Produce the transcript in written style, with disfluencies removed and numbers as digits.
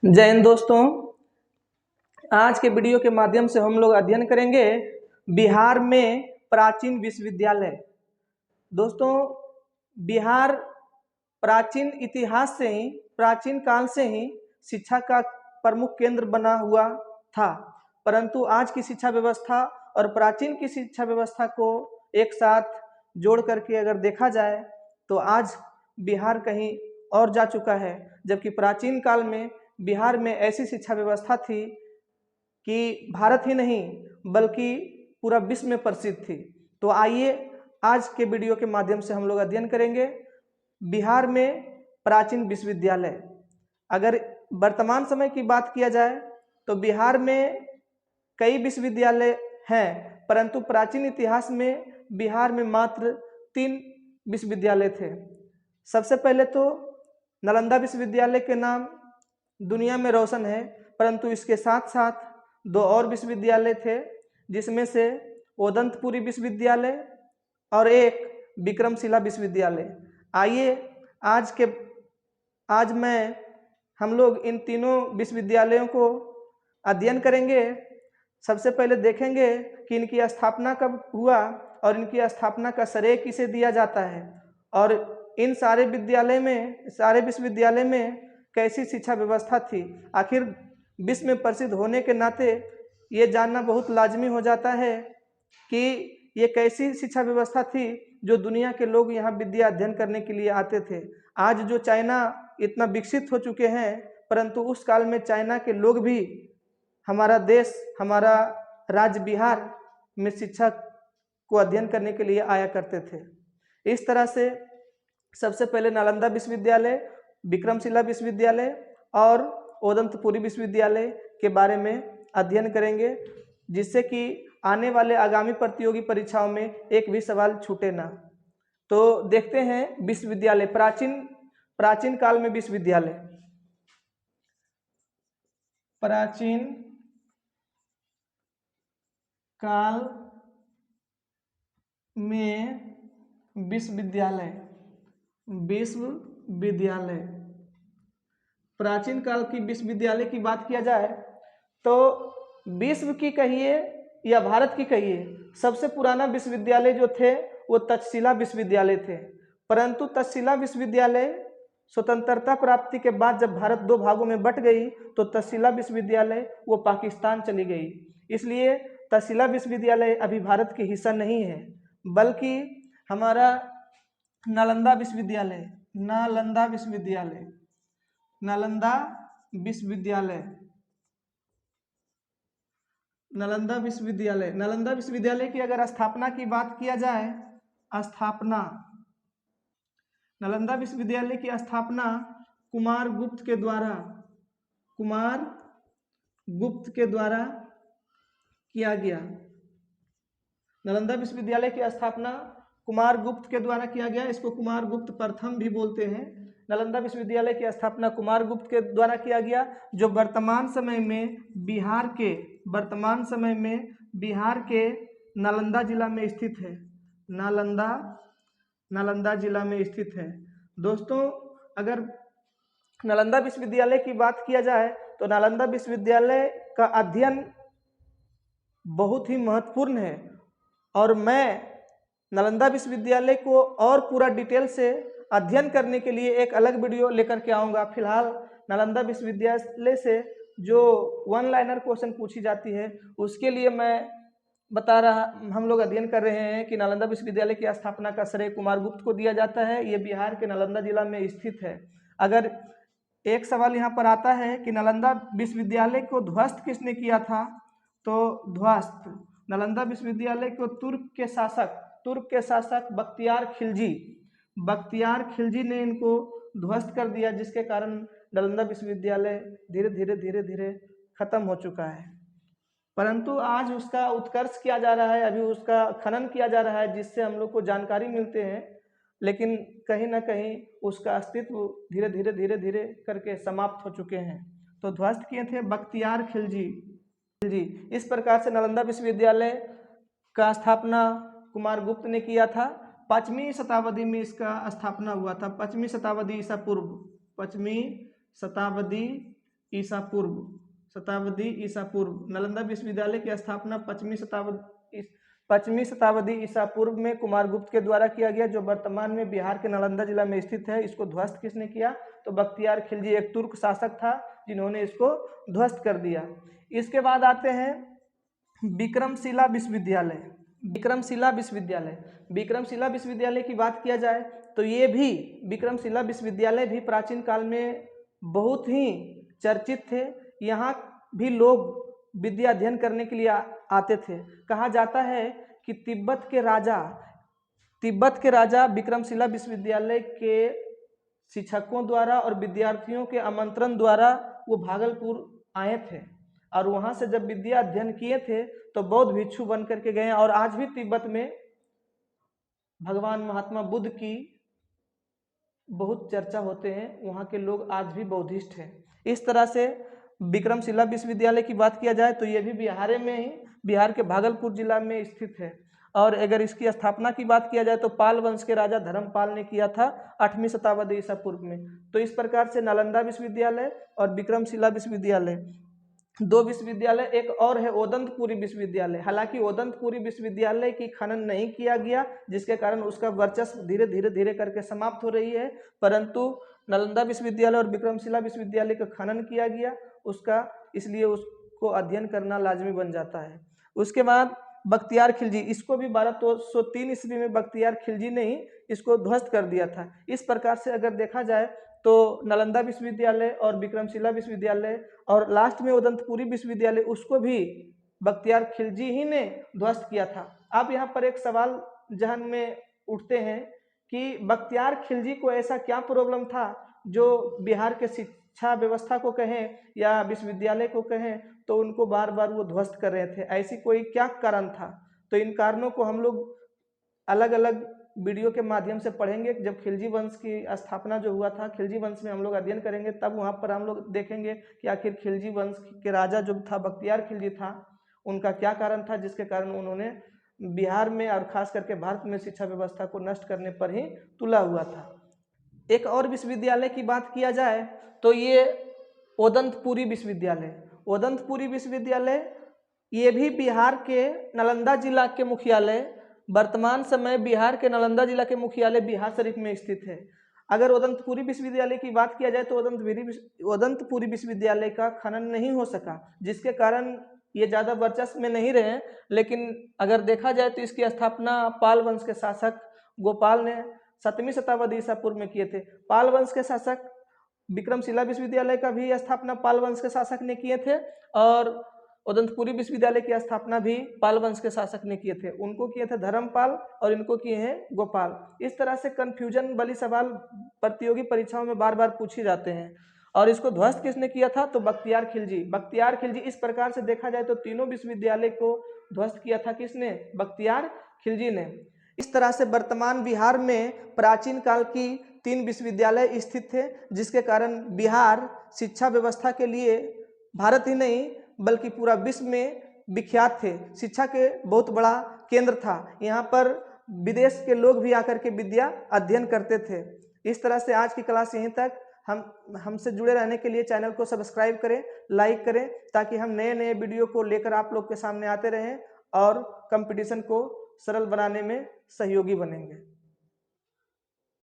जय हिंद दोस्तों। आज के वीडियो के माध्यम से हम लोग अध्ययन करेंगे बिहार में प्राचीन विश्वविद्यालय। दोस्तों, बिहार प्राचीन इतिहास से ही, प्राचीन काल से ही शिक्षा का प्रमुख केंद्र बना हुआ था। परंतु आज की शिक्षा व्यवस्था और प्राचीन की शिक्षा व्यवस्था को एक साथ जोड़ करके अगर देखा जाए तो आज बिहार कहीं और जा चुका है, जबकि प्राचीन काल में बिहार में ऐसी शिक्षा व्यवस्था थी कि भारत ही नहीं बल्कि पूरा विश्व में प्रसिद्ध थी। तो आइए आज के वीडियो के माध्यम से हम लोग अध्ययन करेंगे बिहार में प्राचीन विश्वविद्यालय। अगर वर्तमान समय की बात किया जाए तो बिहार में कई विश्वविद्यालय हैं, परंतु प्राचीन इतिहास में बिहार में मात्र 3 विश्वविद्यालय थे। सबसे पहले तो नालंदा विश्वविद्यालय के नाम दुनिया में रोशन है, परंतु इसके साथ साथ 2 और विश्वविद्यालय थे, जिसमें से ओदंतपुरी विश्वविद्यालय और एक विक्रमशिला विश्वविद्यालय। आइए आज हम लोग इन तीनों विश्वविद्यालयों को अध्ययन करेंगे। सबसे पहले देखेंगे कि इनकी स्थापना कब हुआ और इनकी स्थापना का श्रेय किसे दिया जाता है, और इन सारे विश्वविद्यालय में कैसी शिक्षा व्यवस्था थी। आखिर विश्व में प्रसिद्ध होने के नाते ये जानना बहुत लाजमी हो जाता है कि ये कैसी शिक्षा व्यवस्था थी जो दुनिया के लोग यहाँ विद्या अध्ययन करने के लिए आते थे। आज जो चाइना इतना विकसित हो चुके हैं, परंतु उस काल में चाइना के लोग भी हमारा देश, हमारा राज्य बिहार में शिक्षा को अध्ययन करने के लिए आया करते थे। इस तरह से सबसे पहले नालंदा विश्वविद्यालय, विक्रमशिला विश्वविद्यालय और ओदंतपुरी विश्वविद्यालय के बारे में अध्ययन करेंगे, जिससे कि आने वाले आगामी प्रतियोगी परीक्षाओं में एक भी सवाल छूटे ना। तो देखते हैं विश्वविद्यालय, प्राचीन काल में विश्वविद्यालय। प्राचीन काल में विश्वविद्यालय प्राचीन काल की विश्वविद्यालय की बात किया जाए तो विश्व की कहिए या भारत की कहिए, सबसे पुराना विश्वविद्यालय जो थे वो तक्षशिला विश्वविद्यालय थे। परंतु तक्षशिला विश्वविद्यालय स्वतंत्रता प्राप्ति के बाद जब भारत 2 भागों में बट गई तो तक्षशिला विश्वविद्यालय वो पाकिस्तान चली गई। इसलिए तक्षशिला विश्वविद्यालय अभी भारत की हिस्सा नहीं है, बल्कि हमारा नालंदा विश्वविद्यालय की अगर स्थापना की बात किया जाए, नालंदा विश्वविद्यालय की स्थापना कुमार गुप्त के द्वारा किया गया। नालंदा विश्वविद्यालय की स्थापना कुमार गुप्त के द्वारा किया गया। इसको कुमार गुप्त प्रथम भी बोलते हैं। नालंदा विश्वविद्यालय की स्थापना कुमार गुप्त के द्वारा किया गया, जो वर्तमान समय में बिहार के नालंदा जिला में स्थित है। नालंदा जिला में स्थित है। दोस्तों, अगर नालंदा विश्वविद्यालय की बात किया जाए तो नालंदा विश्वविद्यालय का अध्ययन बहुत ही महत्वपूर्ण है, और मैं नालंदा विश्वविद्यालय को और पूरा डिटेल से अध्ययन करने के लिए एक अलग वीडियो लेकर के आऊँगा। फिलहाल नालंदा विश्वविद्यालय से जो 1 लाइनर क्वेश्चन पूछी जाती है उसके लिए हम लोग अध्ययन कर रहे हैं कि नालंदा विश्वविद्यालय की स्थापना का श्रेय कुमार गुप्त को दिया जाता है। ये बिहार के नालंदा जिला में स्थित है। अगर एक सवाल यहाँ पर आता है कि नालंदा विश्वविद्यालय को ध्वस्त किसने किया था, तो नालंदा विश्वविद्यालय को तुर्क के शासक बख्तियार खिलजी ने इनको ध्वस्त कर दिया, जिसके कारण नालंदा विश्वविद्यालय धीरे धीरे खत्म हो चुका है। परंतु आज उसका उत्कर्ष किया जा रहा है, अभी उसका खनन किया जा रहा है, जिससे हम लोग को जानकारी मिलते हैं, लेकिन कहीं ना कहीं उसका अस्तित्व धीरे धीरे करके समाप्त हो चुके हैं। तो ध्वस्त किए थे बख्तियार खिलजी। इस प्रकार से नालंदा विश्वविद्यालय का स्थापना कुमार गुप्त ने किया था। 5वीं शताब्दी में इसका स्थापना हुआ था। 5वीं शताब्दी ईसा पूर्व ईसा पूर्व, शताब्दी ईसा पूर्व। नालंदा विश्वविद्यालय की स्थापना 5वीं शताब्दी ईसा पूर्व में कुमारगुप्त के द्वारा किया गया, जो वर्तमान में बिहार के नालंदा जिला में स्थित है। इसको ध्वस्त किसने किया? तो बख्तियार खिलजी, एक तुर्क शासक था जिन्होंने इसको ध्वस्त कर दिया। इसके बाद आते हैं विक्रमशिला विश्वविद्यालय। विक्रमशिला विश्वविद्यालय, विक्रमशिला विश्वविद्यालय की बात किया जाए तो ये भी, विक्रमशिला विश्वविद्यालय भी प्राचीन काल में बहुत ही चर्चित थे। यहाँ भी लोग विद्या अध्ययन करने के लिए आते थे। कहा जाता है कि तिब्बत के राजा विक्रमशिला विश्वविद्यालय के शिक्षकों द्वारा और विद्यार्थियों के आमंत्रण द्वारा वो भागलपुर आए थे और वहाँ से जब विद्या अध्ययन किए थे तो बौद्ध भिक्षु बन करके गए। और आज भी तिब्बत में भगवान महात्मा बुद्ध की बहुत चर्चा होते हैं, वहाँ के लोग आज भी बौद्धिस्ट हैं। इस तरह से विक्रमशिला विश्वविद्यालय की बात किया जाए तो ये भी बिहार में ही, बिहार के भागलपुर जिला में स्थित है। और अगर इसकी स्थापना की बात किया जाए तो पाल वंश के राजा धर्मपाल ने किया था 8वीं शताब्दी ईसा पूर्व में। तो इस प्रकार से नालंदा विश्वविद्यालय और विक्रमशिला विश्वविद्यालय, दो विश्वविद्यालय। एक और है ओदंतपुरी विश्वविद्यालय। हालांकि ओदंतपुरी विश्वविद्यालय की खनन नहीं किया गया, जिसके कारण उसका वर्चस्व धीरे धीरे करके समाप्त हो रही है, परंतु नालंदा विश्वविद्यालय और विक्रमशिला विश्वविद्यालय का खनन किया गया उसका, इसलिए उसको अध्ययन करना लाजमी बन जाता है। उसके बाद बख्तियार खिलजी, इसको भी 1203 ईस्वी में बख्तियार खिलजी ने ही इसको ध्वस्त कर दिया था। इस प्रकार से अगर देखा जाए तो नालंदा विश्वविद्यालय और विक्रमशिला विश्वविद्यालय और लास्ट में ओदंतपुरी विश्वविद्यालय, उसको भी बख्तियार खिलजी ही ने ध्वस्त किया था। अब यहाँ पर एक सवाल जहन में उठते हैं कि बख्तियार खिलजी को ऐसा क्या प्रॉब्लम था जो बिहार के शिक्षा व्यवस्था को कहें या विश्वविद्यालय को कहें तो उनको बार बार वो ध्वस्त कर रहे थे? ऐसी कोई क्या कारण था? तो इन कारणों को हम लोग अलग अलग वीडियो के माध्यम से पढ़ेंगे। जब खिलजी वंश की स्थापना जो हुआ था, खिलजी वंश में हम लोग अध्ययन करेंगे, तब वहाँ पर हम लोग देखेंगे कि आखिर खिलजी वंश के राजा जो था बख्तियार खिलजी था, उनका क्या कारण था जिसके कारण उन्होंने बिहार में और खास करके भारत में शिक्षा व्यवस्था को नष्ट करने पर ही तुला हुआ था। एक और विश्वविद्यालय की बात किया जाए तो ये ओदंतपुरी विश्वविद्यालय। ओदंतपुरी विश्वविद्यालय ये भी बिहार के नालंदा जिला के मुख्यालय, वर्तमान समय बिहार के नालंदा जिला के मुख्यालय बिहार शरीफ में स्थित है। अगर ओदंतपुरी विश्वविद्यालय की बात किया जाए तो ओदंतपुरी विश्वविद्यालय का खनन नहीं हो सका, जिसके कारण ये ज़्यादा वर्चस्व में नहीं रहे। लेकिन अगर देखा जाए तो इसकी स्थापना पाल वंश के शासक गोपाल ने 7वीं शताब्दी ईसा पूर्व में किए थे। पाल वंश के शासक, विक्रमशिला विश्वविद्यालय का भी स्थापना पाल वंश के शासक ने किए थे और ओदंतपुरी विश्वविद्यालय की स्थापना भी पाल वंश के शासक ने किए थे। उनको किए थे धर्मपाल और इनको किए हैं गोपाल। इस तरह से कंफ्यूजन वाली सवाल प्रतियोगी परीक्षाओं में बार बार पूछे जाते हैं। और इसको ध्वस्त किसने किया था? तो बख्तियार खिलजी। बख्तियार खिलजी, इस प्रकार से देखा जाए तो तीनों विश्वविद्यालय को ध्वस्त किया था किसने? बख्तियार खिलजी ने। इस तरह से वर्तमान बिहार में प्राचीन काल की 3 विश्वविद्यालय स्थित थे, जिसके कारण बिहार शिक्षा व्यवस्था के लिए भारत ही नहीं बल्कि पूरा विश्व में विख्यात थे। शिक्षा के बहुत बड़ा केंद्र था। यहाँ पर विदेश के लोग भी आकर के विद्या अध्ययन करते थे। इस तरह से आज की क्लास यहीं तक। हमसे जुड़े रहने के लिए चैनल को सब्सक्राइब करें, लाइक करें, ताकि हम नए नए वीडियो को लेकर आप लोग के सामने आते रहें और कंपटीशन को सरल बनाने में सहयोगी बनेंगे।